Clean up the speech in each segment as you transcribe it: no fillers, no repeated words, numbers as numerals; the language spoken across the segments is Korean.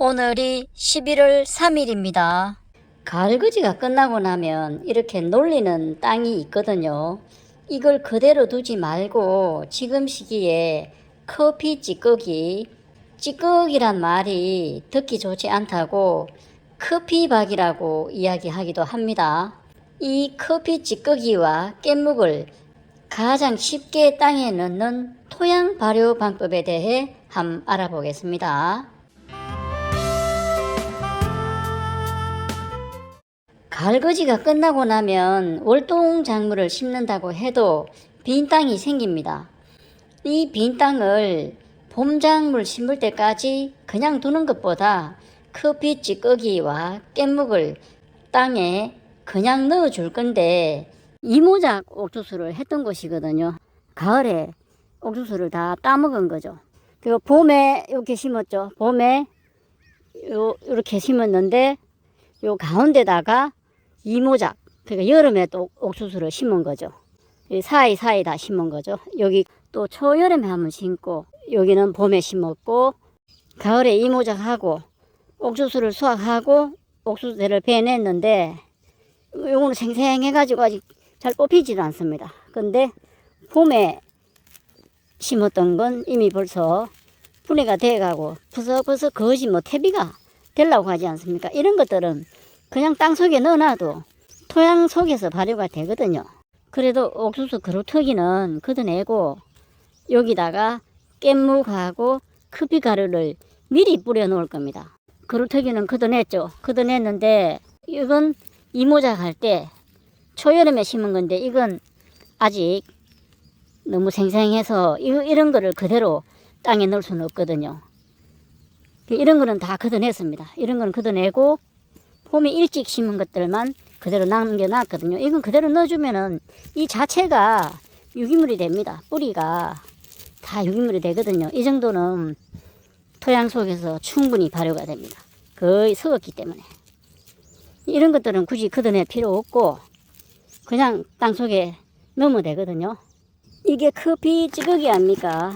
오늘이 11월 3일입니다. 가을거지가 끝나고 나면 이렇게 놀리는 땅이 있거든요. 이걸 그대로 두지 말고 지금 시기에 커피 찌꺼기, 찌꺼기란 말이 듣기 좋지 않다고 커피박이라고 이야기하기도 합니다. 이 커피 찌꺼기와 깻묵을 가장 쉽게 땅에 넣는 토양 발효 방법에 대해 한번 알아보겠습니다. 가을거지가 끝나고 나면 월동 작물을 심는다고 해도 빈 땅이 생깁니다. 이 빈 땅을 봄 작물 심을 때까지 그냥 두는 것보다 커피 찌꺼기와 깻묵을 땅에 그냥 넣어 줄 건데 이모작 옥수수를 했던 것이거든요. 가을에 옥수수를 다 따먹은 거죠. 그리고 봄에 이렇게 심었죠. 봄에 이렇게 심었는데 요 가운데다가 이모작, 그러니까 여름에 또 옥수수를 심은 거죠. 사이사이 다 심은 거죠. 여기 또 초여름에 한번 심고, 여기는 봄에 심었고, 가을에 이모작하고, 옥수수를 수확하고, 옥수수대를 베냈는데, 요거는 생생해가지고 아직 잘 뽑히지도 않습니다. 근데 봄에 심었던 건 이미 벌써 분해가 돼가고, 부석부석 거지 뭐 퇴비가 되려고 하지 않습니까? 이런 것들은 그냥 땅 속에 넣어놔도 토양 속에서 발효가 되거든요. 그래도 옥수수 그루터기는 걷어내고 여기다가 깻묵하고 커피가루를 미리 뿌려 놓을 겁니다. 그루터기는 걷어냈죠. 걷어냈는데 이건 이모작 할 때 초여름에 심은 건데 이건 아직 너무 생생해서 이런 거를 그대로 땅에 넣을 수는 없거든요. 이런 거는 다 걷어냈습니다. 이런 거는 걷어내고 봄에 일찍 심은 것들만 그대로 남겨놨거든요. 이건 그대로 넣어주면은 이 자체가 유기물이 됩니다. 뿌리가 다 유기물이 되거든요. 이 정도는 토양 속에서 충분히 발효가 됩니다. 거의 썩었기 때문에. 이런 것들은 굳이 걷어낼 필요 없고 그냥 땅 속에 넣으면 되거든요. 이게 커피 찌꺼기 아닙니까?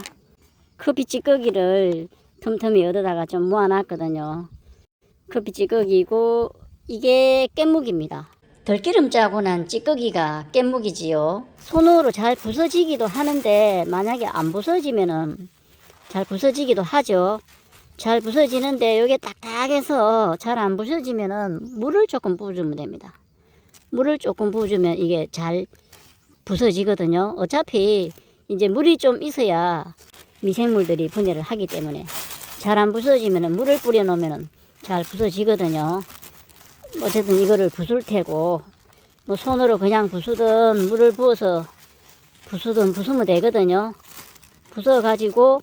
커피 찌꺼기를 틈틈이 얻어다가 좀 모아놨거든요. 커피 찌꺼기고 이게 깻묵입니다. 들기름 짜고 난 찌꺼기가 깻묵이지요. 손으로 잘 부서지기도 하는데 만약에 안 부서지면은 잘 부서지기도 하죠. 잘 부서지는데 이게 딱딱해서 잘 안 부서지면은 물을 조금 부어주면 됩니다. 물을 조금 부어주면 이게 잘 부서지거든요. 어차피 이제 물이 좀 있어야 미생물들이 분해를 하기 때문에 잘 안 부서지면은 물을 뿌려 놓으면은 잘 부서지거든요. 어쨌든 이거를 부술 테고 뭐 손으로 그냥 부수든 물을 부어서 부수든 부수면 되거든요. 부숴 가지고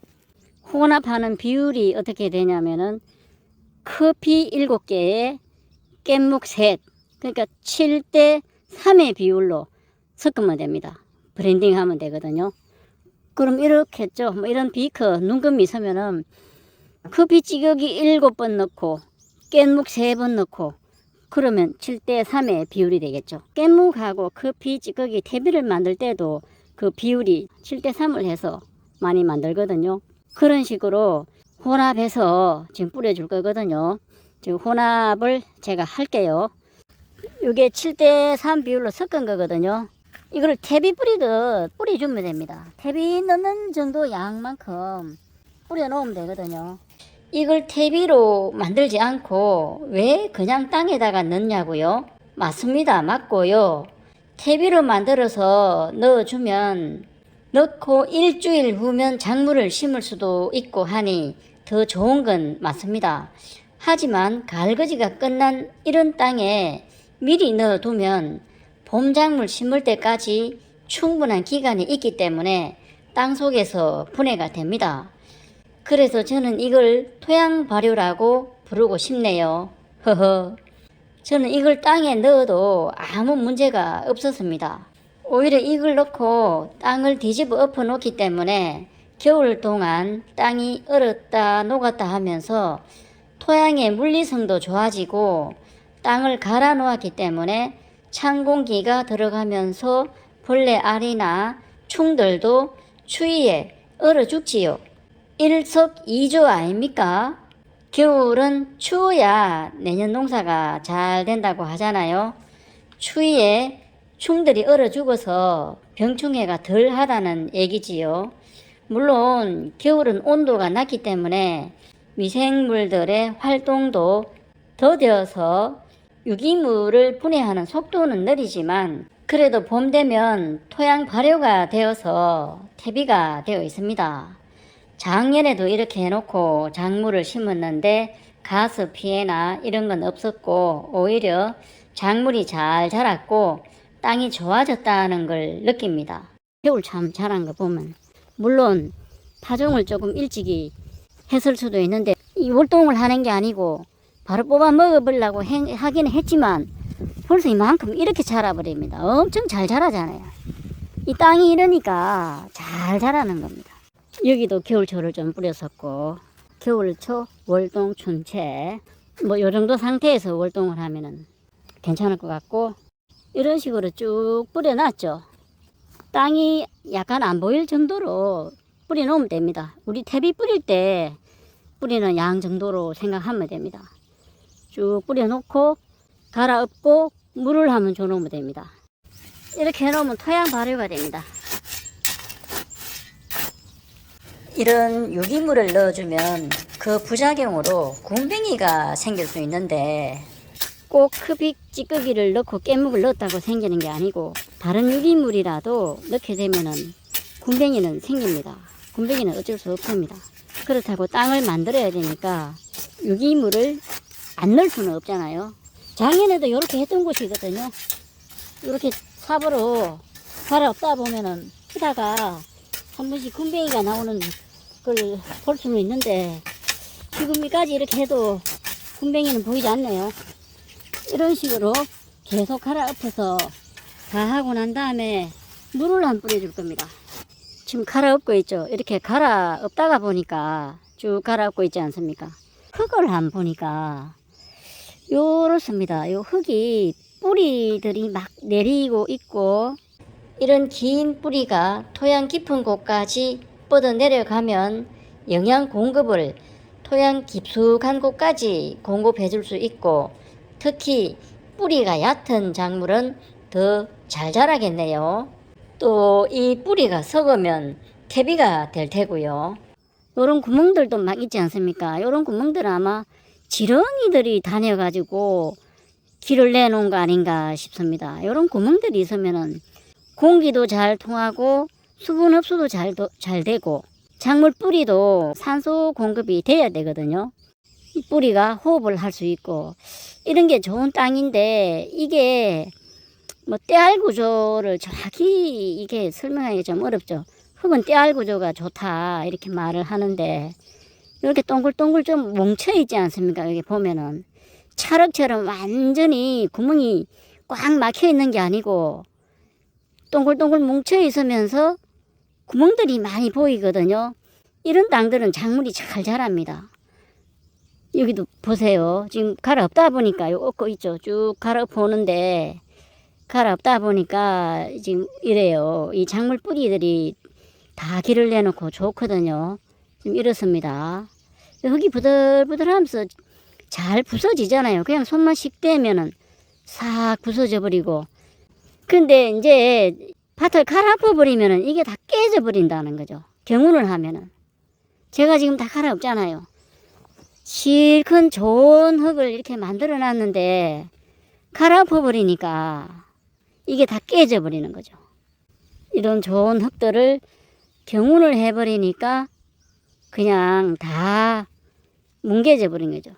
혼합하는 비율이 어떻게 되냐면은 커피 7개에 깻묵 셋, 그러니까 7대 3의 비율로 섞으면 됩니다. 브랜딩 하면 되거든요. 그럼 이렇게 했죠. 뭐 이런 비커 눈금이 서면은 커피 찌꺼기 7번 넣고 깻묵 3번 넣고 그러면 7대 3의 비율이 되겠죠. 깻묵하고 커피 찌꺼기 퇴비를 만들 때도 그 비율이 7대 3을 해서 많이 만들거든요. 그런 식으로 혼합해서 지금 뿌려줄 거거든요. 지금 혼합을 제가 할게요. 이게 7대 3 비율로 섞은 거거든요. 이걸 퇴비 뿌리듯 뿌려주면 됩니다. 퇴비 넣는 정도 양만큼 뿌려 놓으면 되거든요. 이걸 퇴비로 만들지 않고 왜 그냥 땅에다가 넣냐고요? 맞습니다. 맞고요. 퇴비로 만들어서 넣어주면 넣고 일주일 후면 작물을 심을 수도 있고 하니 더 좋은 건 맞습니다. 하지만 가을거지가 끝난 이런 땅에 미리 넣어두면 봄 작물 심을 때까지 충분한 기간이 있기 때문에 땅 속에서 분해가 됩니다. 그래서 저는 이걸 토양 발효라고 부르고 싶네요. 허허. 저는 이걸 땅에 넣어도 아무 문제가 없었습니다. 오히려 이걸 넣고 땅을 뒤집어 엎어 놓기 때문에 겨울 동안 땅이 얼었다 녹았다 하면서 토양의 물리성도 좋아지고 땅을 갈아 놓았기 때문에 찬 공기가 들어가면서 벌레 알이나 충들도 추위에 얼어 죽지요. 일석이조 아닙니까? 겨울은 추워야 내년 농사가 잘 된다고 하잖아요. 추위에 충들이 얼어 죽어서 병충해가 덜 하다는 얘기지요. 물론 겨울은 온도가 낮기 때문에 미생물들의 활동도 더뎌서 유기물을 분해하는 속도는 느리지만 그래도 봄 되면 토양 발효가 되어서 퇴비가 되어 있습니다. 작년에도 이렇게 해놓고 작물을 심었는데 가스 피해나 이런 건 없었고 오히려 작물이 잘 자랐고 땅이 좋아졌다는 걸 느낍니다. 겨울 참 잘한 거 보면 물론 파종을 조금 일찍이 했을 수도 있는데 이 월동을 하는 게 아니고 바로 뽑아 먹어보려고 하기는 했지만 벌써 이만큼 이렇게 자라버립니다. 엄청 잘 자라잖아요. 이 땅이 이러니까 잘 자라는 겁니다. 여기도 겨울초를 좀 뿌렸었고 겨울초, 월동, 춘채 뭐 요 정도 상태에서 월동을 하면은 괜찮을 것 같고 이런 식으로 쭉 뿌려놨죠. 땅이 약간 안 보일 정도로 뿌려놓으면 됩니다. 우리 퇴비 뿌릴 때 뿌리는 양 정도로 생각하면 됩니다. 쭉 뿌려놓고 갈아엎고 물을 한번 줘놓으면 됩니다. 이렇게 해놓으면 토양 발효가 됩니다. 이런 유기물을 넣어주면 그 부작용으로 군뱅이가 생길 수 있는데 꼭 흡입 찌꺼기를 넣고 깨묵을 넣었다고 생기는 게 아니고 다른 유기물이라도 넣게 되면은 군뱅이는 생깁니다. 군뱅이는 어쩔 수 없습니다. 그렇다고 땅을 만들어야 되니까 유기물을 안 넣을 수는 없잖아요. 작년에도 이렇게 했던 곳이거든요. 이렇게 삽으로 갈아엎다 보면은 피다가 한 번씩 군뱅이가 나오는 걸 볼 수는 있는데 지금까지 이렇게 해도 군뱅이는 보이지 않네요. 이런 식으로 계속 갈아엎어서 다 하고 난 다음에 물을 한 뿌려줄 겁니다. 지금 갈아엎고 있죠. 이렇게 갈아엎다가 보니까 쭉 갈아엎고 있지 않습니까? 흙을 한 보니까 요렇습니다. 요 흙이 뿌리들이 막 내리고 있고 이런 긴 뿌리가 토양 깊은 곳까지 뻗어 내려가면 영양 공급을 토양 깊숙한 곳까지 공급해 줄 수 있고 특히 뿌리가 얕은 작물은 더 잘 자라겠네요. 또 이 뿌리가 썩으면 퇴비가 될 테고요. 요런 구멍들도 막 있지 않습니까? 요런 구멍들은 아마 지렁이들이 다녀가지고 길을 내놓은 거 아닌가 싶습니다. 요런 구멍들이 있으면은 공기도 잘 통하고 수분 흡수도 잘 되고 작물 뿌리도 산소 공급이 돼야 되거든요. 이 뿌리가 호흡을 할 수 있고 이런 게 좋은 땅인데 이게 뭐 때알 구조를 정확히 이게 설명하기 좀 어렵죠. 흙은 때알 구조가 좋다 이렇게 말을 하는데 이렇게 동글동글 좀 뭉쳐 있지 않습니까? 여기 보면은 찰흙처럼 완전히 구멍이 꽉 막혀 있는 게 아니고 동글동글 뭉쳐 있으면서 구멍들이 많이 보이거든요. 이런 땅들은 작물이 잘 자랍니다. 여기도 보세요. 지금 갈아엎다 보니까 요 엎고 있죠. 쭉 갈아엎어 오는데 갈아엎다 보니까 지금 이래요. 이 작물 뿌리들이 다 길을 내놓고 좋거든요. 지금 이렇습니다. 흙이 부들부들하면서 잘 부서지잖아요. 그냥 손만 씩 대면은 싹 부서져 버리고. 근데 이제 밭을 갈아엎어 버리면은 이게 다 깨져 버린다는 거죠. 경운을 하면은. 제가 지금 다 갈아엎잖아요. 실컷 좋은 흙을 이렇게 만들어 놨는데 갈아엎어 버리니까 이게 다 깨져 버리는 거죠. 이런 좋은 흙들을 경운을 해 버리니까 그냥 다 뭉개져 버린 거죠.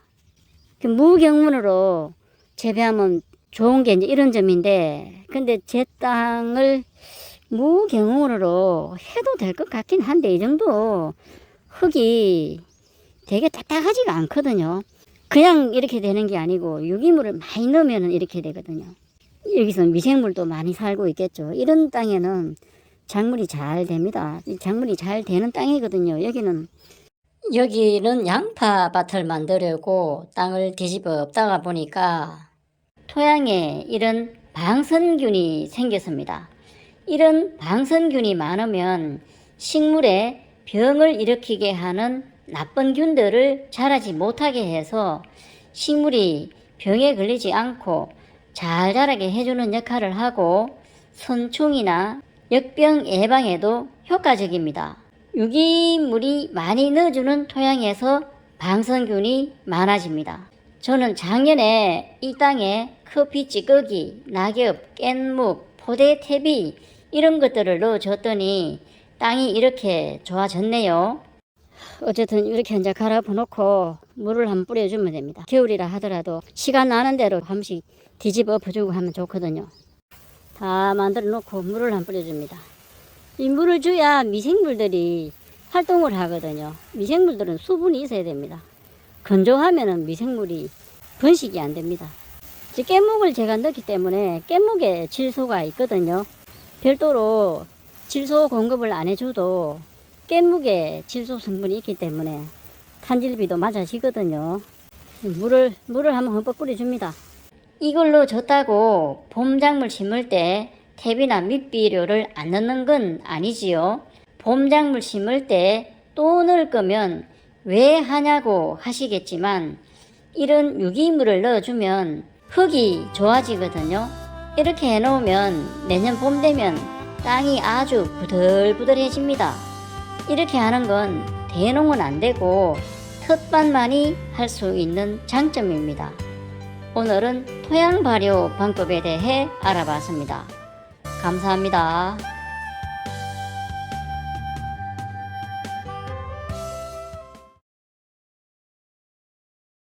무경운으로 재배하면 좋은 게 이제 이런 점인데 근데 제 땅을 무경운으로 해도 될 것 같긴 한데 이 정도 흙이 되게 딱딱하지가 않거든요. 그냥 이렇게 되는 게 아니고 유기물을 많이 넣으면 이렇게 되거든요. 여기서 미생물도 많이 살고 있겠죠. 이런 땅에는 작물이 잘 됩니다. 작물이 잘 되는 땅이거든요. 여기는 양파밭을 만들려고 땅을 뒤집어 엎다가 보니까 토양에 이런 방선균이 생겼습니다. 이런 방선균이 많으면 식물에 병을 일으키게 하는 나쁜 균들을 자라지 못하게 해서 식물이 병에 걸리지 않고 잘 자라게 해주는 역할을 하고 선충이나 역병 예방에도 효과적입니다. 유기물이 많이 넣어주는 토양에서 방선균이 많아집니다. 저는 작년에 이 땅에 커피 찌꺼기, 낙엽, 깻묵, 포대 퇴비 이런 것들을 넣어줬더니 땅이 이렇게 좋아졌네요. 어쨌든 이렇게 이제 갈아엎어 놓고 물을 한번 뿌려주면 됩니다. 겨울이라 하더라도 시간 나는 대로 한 번씩 뒤집어 엎어주고 하면 좋거든요. 다 만들어 놓고 물을 한번 뿌려줍니다. 이 물을 줘야 미생물들이 활동을 하거든요. 미생물들은 수분이 있어야 됩니다. 건조하면은 미생물이 번식이 안 됩니다. 깻묵을 제가 넣기 때문에 깻묵에 질소가 있거든요. 별도로 질소 공급을 안 해줘도 깻묵에 질소 성분이 있기 때문에 탄질비도 맞아지거든요. 물을 한번 흠뻑 뿌려줍니다. 이걸로 줬다고 봄작물 심을 때 퇴비나 밑비료를 안 넣는 건 아니지요. 봄작물 심을 때 또 넣을 거면 왜 하냐고 하시겠지만 이런 유기물을 넣어주면 흙이 좋아지거든요. 이렇게 해놓으면 내년 봄 되면 땅이 아주 부들부들해집니다. 이렇게 하는 건 대농은 안 되고 텃밭만이 할 수 있는 장점입니다. 오늘은 토양 발효 방법에 대해 알아봤습니다. 감사합니다.